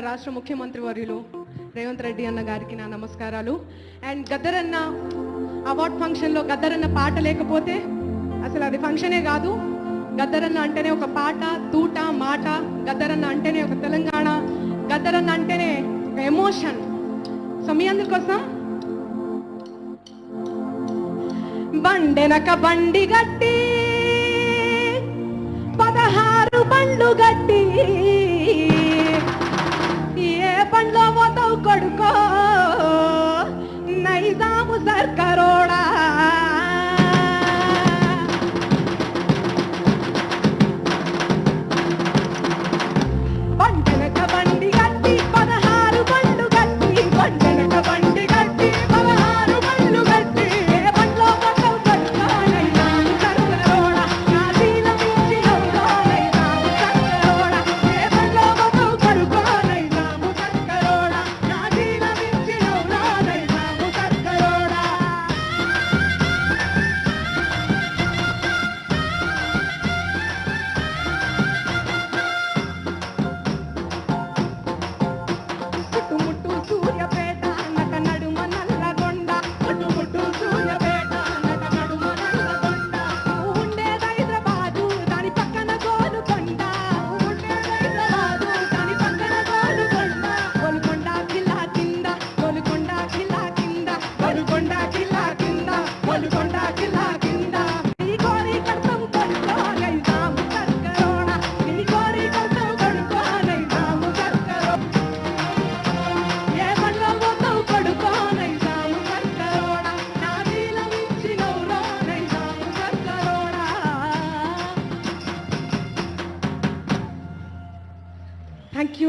రాష్ట్ర ముఖ్యమంత్రి వర్యులు రేవంత్ రెడ్డి అన్న గారికి నా నమస్కారాలు. అండ్ గద్దరన్న అవార్డ్ ఫంక్షన్లో గద్దరన్న పాట లేకపోతే అసలు అది ఫంక్షనే కాదు. గద్దరన్న అంటేనే ఒక పాట, తూట, మాట. గద్దరన్న అంటేనే ఒక తెలంగాణ. గద్దరన్న అంటేనే ఒక ఎమోషన్. సో మీ అందుకోసం బండెనక బండి గట్టి 16 బండ్లు గట్టి ఏ బండ్లో పోతావు కొడుకో నైజాము సర్కారోడా. బండెనక బండి గట్టి 16 బండ్లు గట్టి బండెనక బండి గట్టి 16 బండ్లు గట్టి ఏ బండ్లో పోతావు కొడుకో నైజాము సర్కారోడా. నా దీన మించినవురా నైజాము సర్కారోడా. ఏ బండ్లో పోతావు కొడుకో నైజాము సర్కారోడా. నా దీన మించినవురా నైజాము సర్కారోడా. చుట్టుముట్టు సూర్యపేట నట నడుమ నల్లగొండ. చుట్టుముట్టు సూర్యపేట నట నడుమ నల్లగొండ. నువ్వు ఉండేది హైదరాబాదు దాని పక్కన గోలుకొండ. నువ్వు ఉండేది హైదరాబాదు దాని పక్కన గోలుకొండ. గోలుకొండ కిల్లా కింద గోలుకొండ కిల్లా కింద గోలుకొండ కిల్లా కింద గోలుకొండ కిల్లా కింద. నీ కోరి కడతాం కొడుకో నైజాము సర్కారోడా. నీ కోరి కడతాం కొడుకో నైజాము సర్కారోడా. ఏ బండ్లో పోతావు కొడుకో నైజాము సర్కారోడా. నా నీల మించినవురా నైజాము సర్కారోడా. Thank you.